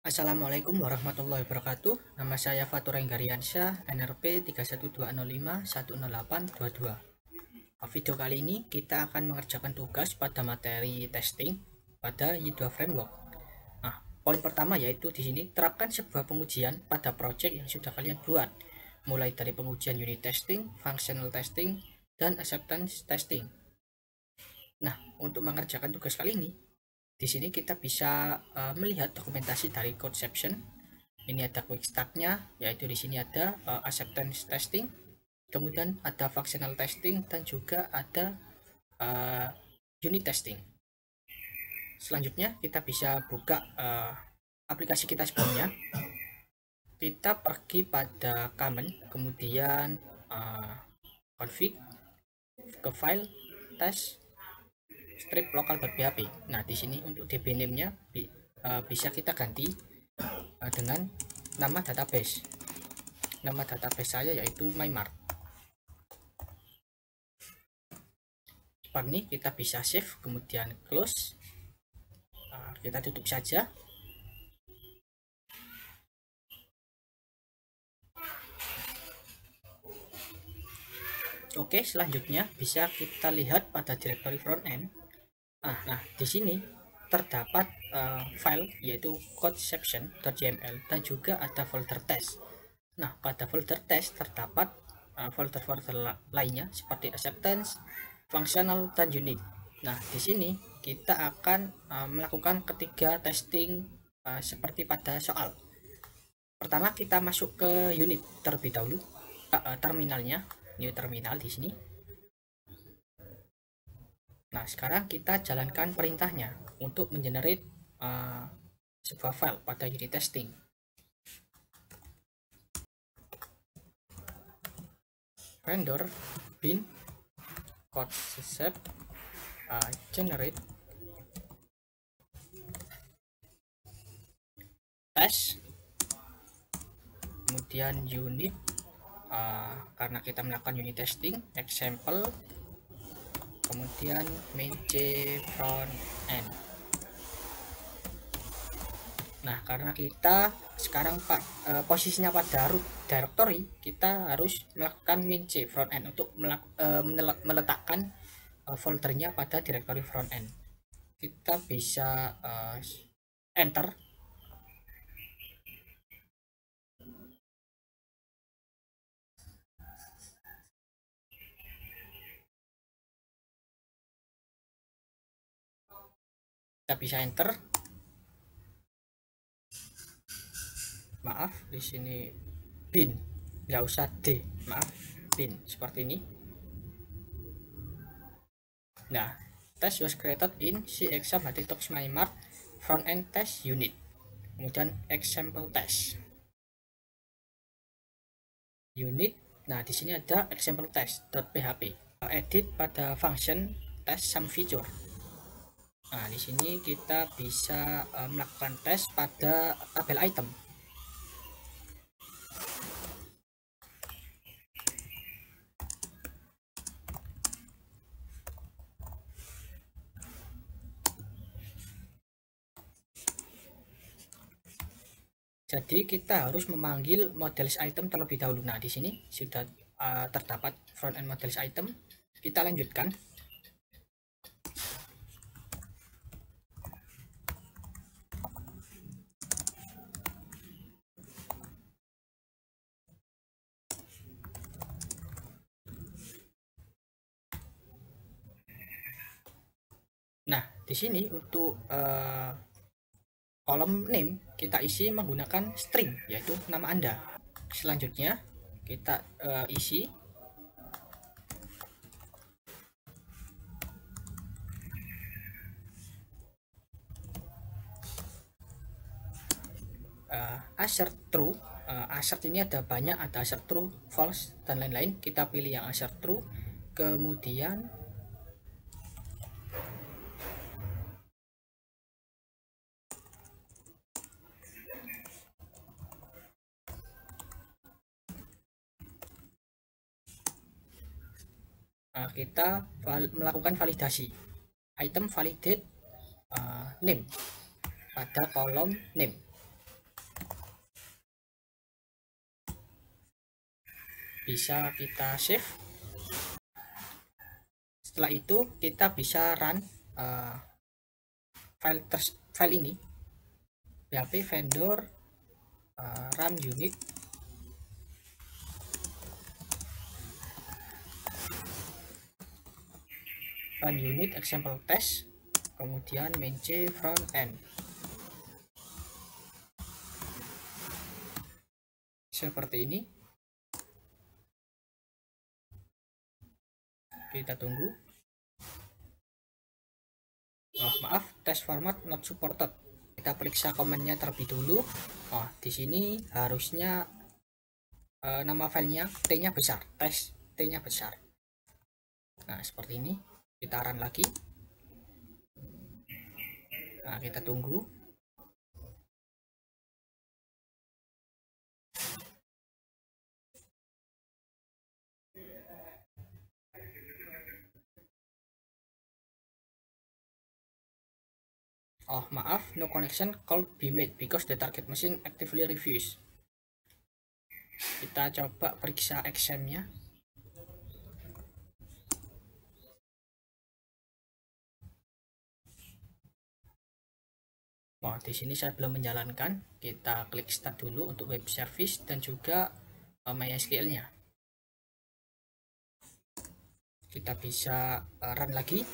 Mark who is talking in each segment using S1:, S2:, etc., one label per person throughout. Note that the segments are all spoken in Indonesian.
S1: Assalamualaikum warahmatullahi wabarakatuh. Nama saya Fatur Enggariansyah, NRP 31205100822. Video kali ini kita akan mengerjakan tugas pada materi testing pada Y2 Framework. Nah, poin pertama yaitu di sini terapkan sebuah pengujian pada project yang sudah kalian buat, mulai dari pengujian unit testing, functional testing, dan acceptance testing. Nah, untuk mengerjakan tugas kali ini, di sini kita bisa melihat dokumentasi dari conception. Ini ada quick start-nya, yaitu di sini ada acceptance testing, kemudian ada functional testing, dan juga ada unit testing. Selanjutnya kita bisa buka aplikasi kita sebelumnya. Kita pergi pada command, kemudian config, ke file, test, strip local.php. Nah, di sini untuk DB name-nya bisa kita ganti dengan nama database. Nama database saya yaitu MyMart. Seperti ini kita bisa save, kemudian close. Kita tutup saja. Oke, selanjutnya bisa kita lihat pada directory frontend. Nah, di sini terdapat file yaitu conception.yml dan juga ada folder test. Nah, pada folder test terdapat folder-folder lainnya seperti acceptance, functional, dan unit. Nah, di sini kita akan melakukan ketiga testing seperti pada soal. Pertama kita masuk ke unit terlebih dahulu, terminalnya, new terminal di sini. Nah, sekarang kita jalankan perintahnya untuk mengenerate sebuah file pada unit testing. Vendor bin concept generate test, kemudian unit karena kita melakukan unit testing, example, kemudian main C front end. Nah, karena kita sekarang posisinya pada root directory, kita harus melakukan main C front end untuk meletakkan foldernya pada directory front end. Kita bisa enter. Kita bisa enter. Maaf, di sini bin, nggak usah D, maaf, bin seperti ini. Nah, test was created in cexam htdocs mymart front end test unit, kemudian example test unit. Nah, di sini ada example test.php. Edit pada function test some feature. Nah, di sini kita bisa melakukan tes pada tabel item. Jadi kita harus memanggil modelis item terlebih dahulu. Nah, di sini sudah terdapat front end modelis item. Kita lanjutkan. Nah, di sini untuk kolom name kita isi menggunakan string, yaitu nama Anda. Selanjutnya kita isi assert true. Assert ini ada banyak, ada assert true, false, dan lain-lain. Kita pilih yang assert true, kemudian kita melakukan validasi item validate name pada kolom name. bisa kita save. Setelah itu kita bisa run file ini, php vendor run unit example test, kemudian main c front end. Seperti ini. Kita tunggu. Oh, maaf, test format not supported. Kita periksa komennya terlebih dulu. Oh, di sini harusnya nama filenya T-nya besar, test T-nya besar. Nah, seperti ini. Kita run lagi. Nah, kita tunggu. Oh, maaf, no connection could be made because the target machine actively refused. Kita coba periksa XM-nya. Wah, di sini saya belum menjalankan. Kita klik start dulu untuk web service dan juga MySQL-nya. Kita bisa run lagi.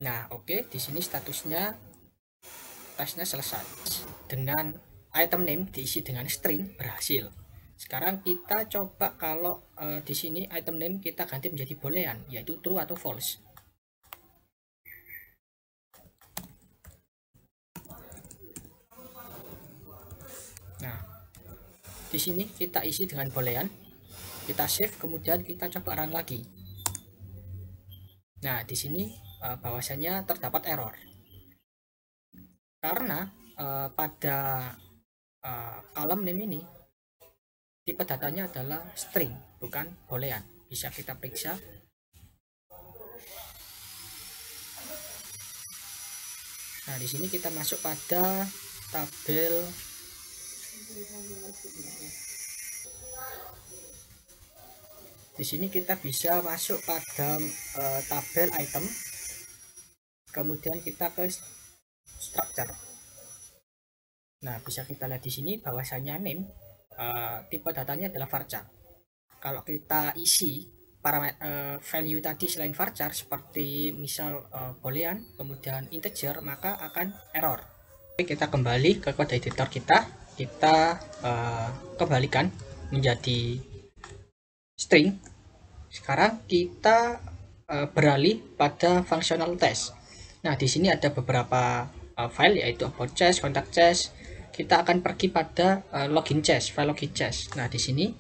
S1: Nah, oke, di sini statusnya tesnya selesai. Dengan item name diisi dengan string berhasil. Sekarang kita coba kalau di sini item name kita ganti menjadi boolean, yaitu true atau false. Nah, di sini kita isi dengan boolean, kita save, kemudian kita coba run lagi. Nah, di sini bahwasanya terdapat error karena pada column name ini tipe datanya adalah string, bukan boolean. Bisa kita periksa. Nah, di sini kita masuk pada tabel di sini kita bisa masuk pada tabel item, kemudian kita ke structure. Nah, bisa kita lihat di sini bahwasanya name tipe datanya adalah varchar. Kalau kita isi parameter value tadi selain varchar seperti misal boolean kemudian integer, maka akan error. Oke, kita kembali ke kode editor kita kembalikan menjadi string. Sekarang kita beralih pada functional test. Nah, di sini ada beberapa file, yaitu about chest, contact chest. Kita akan pergi pada login chest, file login chest. Nah, di sini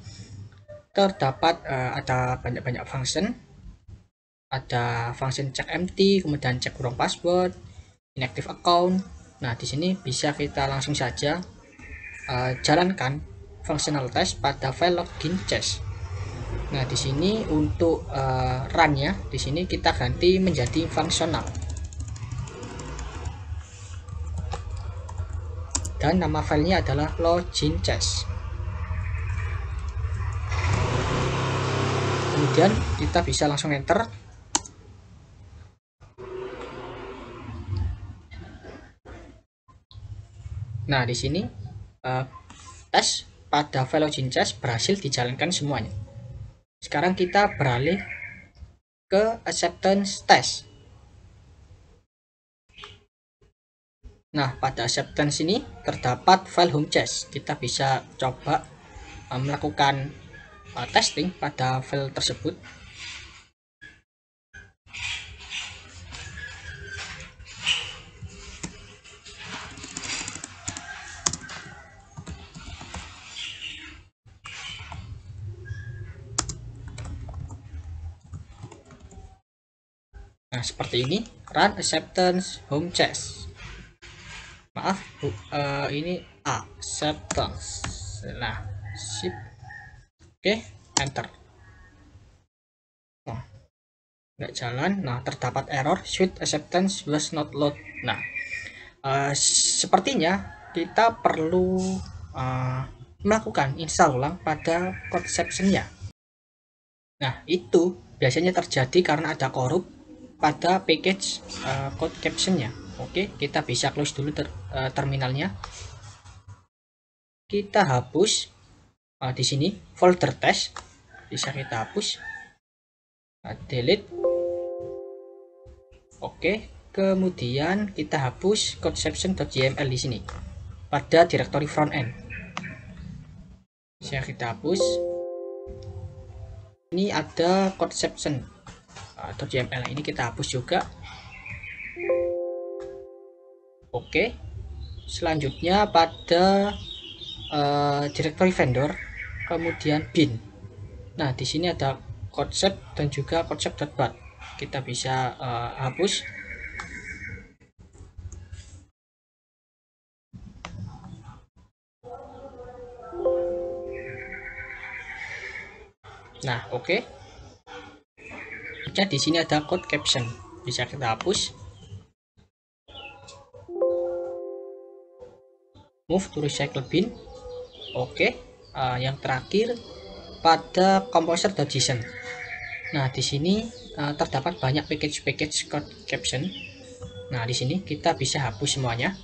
S1: terdapat ada banyak function. Ada function check empty, kemudian check wrong password, inactive account. Nah, di sini bisa kita langsung saja jalankan functional test pada file login chest. Nah, di sini untuk run-nya di sini kita ganti menjadi fungsional. Dan nama filenya adalah login chest. Kemudian kita bisa langsung enter. Nah, di sini tes pada file login chest berhasil dijalankan semuanya. Sekarang kita beralih ke acceptance test. Nah, pada acceptance ini terdapat file home chest. Kita bisa coba melakukan testing pada file tersebut. Nah, seperti ini, run acceptance home chest. Maaf, ini acceptance. Nah, sip. Oke, enter. Nah, nggak jalan. Nah, terdapat error suite acceptance was not load. Nah, sepertinya kita perlu melakukan install ulang pada conception-nya. Nah, itu biasanya terjadi karena ada korup pada package code caption-nya. Oke, kita bisa close dulu terminalnya. Kita hapus di sini folder test, bisa kita hapus, delete. Oke, kemudian kita hapus conception.yml di sini pada directory frontend. Bisa kita hapus. Ini ada conception.yml, ini kita hapus juga. Oke, selanjutnya pada directory vendor, kemudian bin. Nah, di sini ada concept dan juga concept.bat. Kita bisa hapus. Nah, oke. Di sini ada code caption, bisa kita hapus. Move to recycle bin. Oke. Yang terakhir pada composer.json. Nah, di sini terdapat banyak package code caption. Nah, di sini kita bisa hapus semuanya.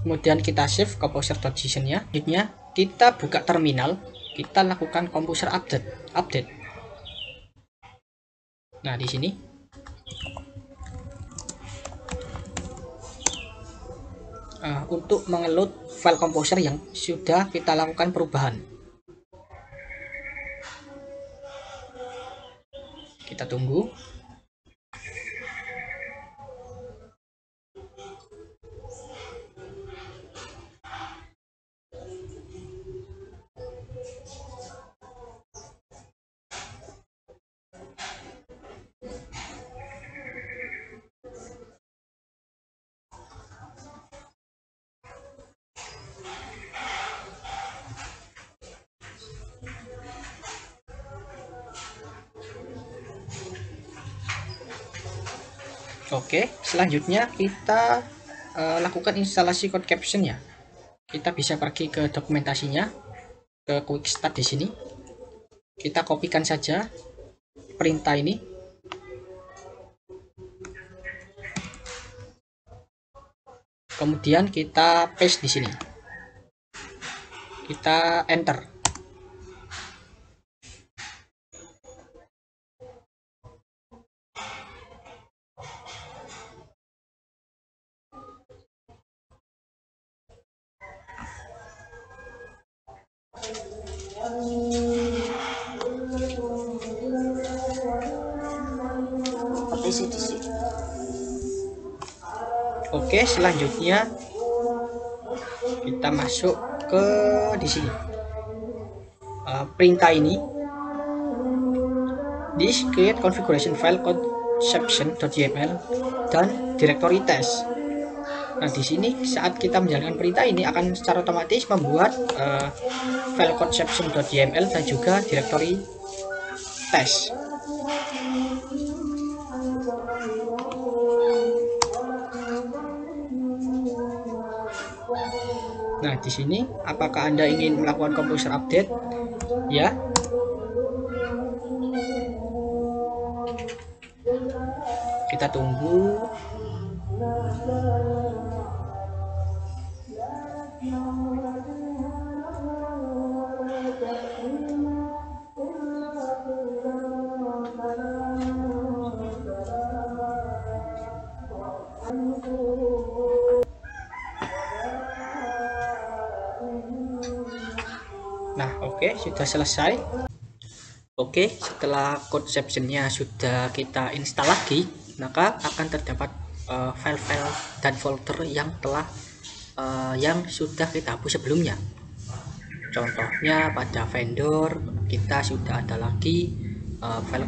S1: Kemudian kita save composer.json-nya. Selanjutnya kita buka terminal, kita lakukan composer update. Nah, di sini untuk mengeload file composer yang sudah kita lakukan perubahan. Kita tunggu. Oke, selanjutnya kita lakukan instalasi code caption-nya. Kita bisa pergi ke dokumentasinya, ke quick start di sini. Kita kopikan saja perintah ini. Kemudian kita paste di sini. Kita enter. Oke, selanjutnya kita masuk ke di sini. Perintah ini, this create configuration file conception.yml dan directory test. Nah, di sini saat kita menjalankan perintah ini akan secara otomatis membuat file conception.yml dan juga directory test. Nah, di sini apakah Anda ingin melakukan composer update? Ya. Kita tunggu. Nah, oke, sudah selesai. Oke, setelah conception-nya sudah kita install lagi, maka akan terdapat file-file dan folder yang yang sudah kita hapus sebelumnya. Contohnya pada vendor kita sudah ada lagi file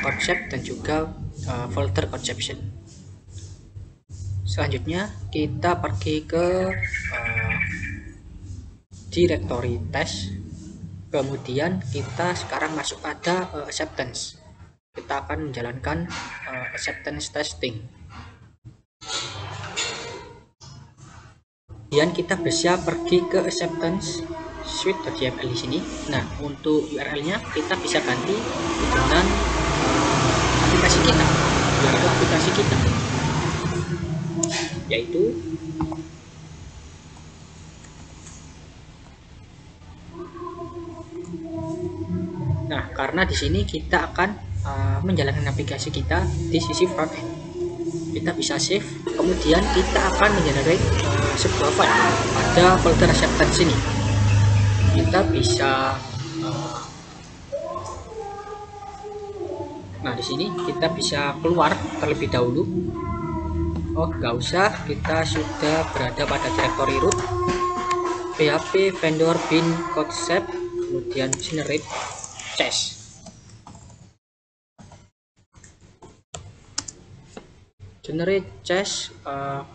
S1: concept dan juga folder conception. Selanjutnya kita pergi ke directory test, kemudian kita sekarang masuk pada acceptance. Kita akan menjalankan acceptance testing. kemudian kita bisa pergi ke acceptance suite.yml di sini. Nah, untuk URL-nya kita bisa ganti dengan aplikasi kita, URL aplikasi kita, yaitu karena di sini kita akan menjalankan aplikasi kita di sisi front end. Kita bisa save, kemudian kita akan mengenerate sebuah file pada folder acceptance ini. Kita bisa di sini kita bisa keluar terlebih dahulu. Oh, nggak usah, kita sudah berada pada directory root php vendor bin concept, kemudian generate chess.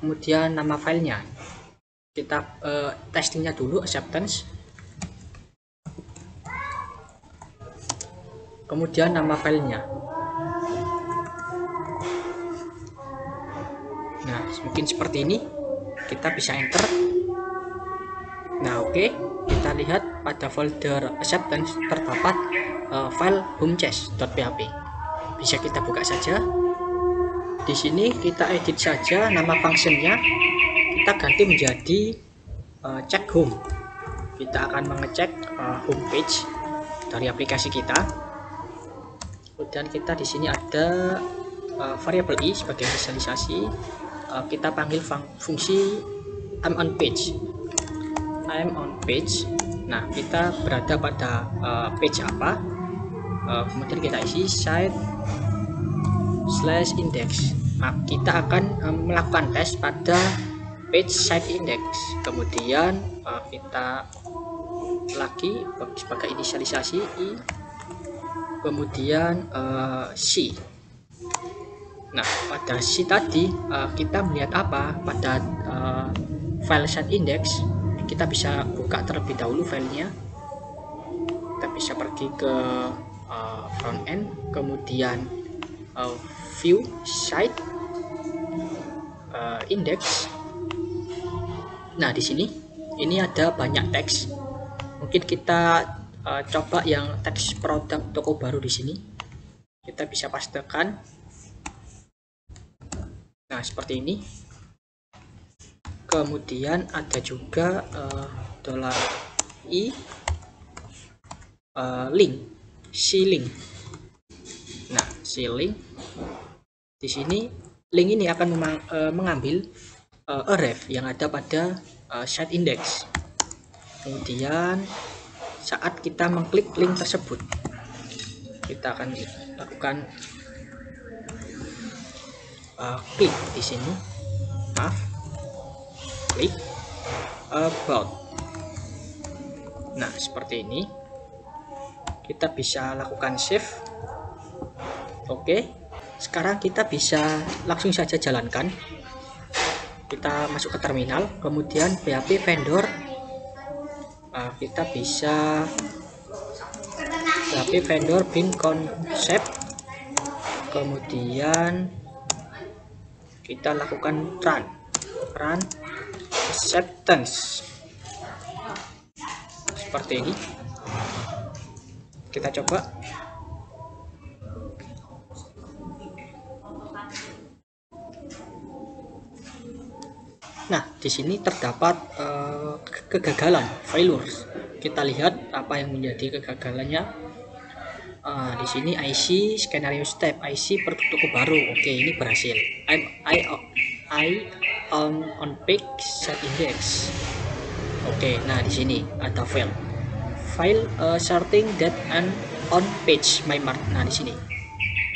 S1: Kemudian nama filenya kita testingnya dulu, acceptance, kemudian nama filenya. Nah, mungkin seperti ini, kita bisa enter. Nah, oke, kita lihat pada folder acceptance terdapat file homechess.php. Bisa kita buka saja. Di sini kita edit saja nama functionnya, kita ganti menjadi check home. Kita akan mengecek homepage dari aplikasi kita. Kemudian kita di sini ada variabel i sebagai inisialisasi. Kita panggil fungsi I'm on page. Nah, kita berada pada page apa? Kemudian kita isi site/index. Kita akan melakukan tes pada page site index. Kemudian kita lagi sebagai inisialisasi i, kemudian c. Nah, pada c tadi kita melihat apa? Pada file site index kita bisa buka terlebih dahulu filenya. Kita bisa pergi ke front end, kemudian view site index. Nah, di sini ini ada banyak teks. Mungkin kita coba yang teks produk toko baru di sini. Kita bisa pastekan. Nah, seperti ini. Kemudian ada juga $i link, c-link. Nah, c-link di sini, link ini akan mengambil array yang ada pada site index. Kemudian saat kita mengklik link tersebut, kita akan lakukan klik di sini. Klik about. Nah, seperti ini. Kita bisa lakukan save. Oke. Sekarang kita bisa langsung saja jalankan. Kita masuk ke terminal, kemudian php vendor. Kita bisa php vendor bin concept. Kemudian kita lakukan run acceptance seperti ini. Kita coba. Nah, di sini terdapat kegagalan failures. Kita lihat apa yang menjadi kegagalannya. Di sini IC skenario step, IC produk toko baru. Oke, ini berhasil. I on page set index. Oke, nah di sini ada file starting that and on page my mark. Nah, di sini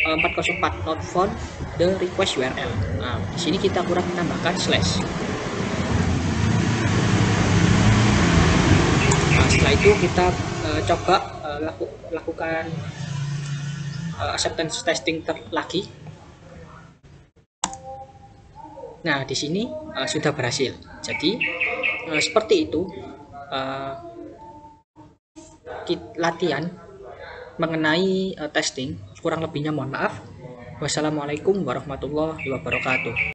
S1: 404 not found the request URL. Nah, di sini kita kurang menambahkan slash. Nah, setelah itu kita coba lakukan acceptance testing lagi. Nah, di sini sudah berhasil. Jadi seperti itu latihan mengenai testing. Kurang lebihnya mohon maaf. Wassalamualaikum warahmatullahi wabarakatuh.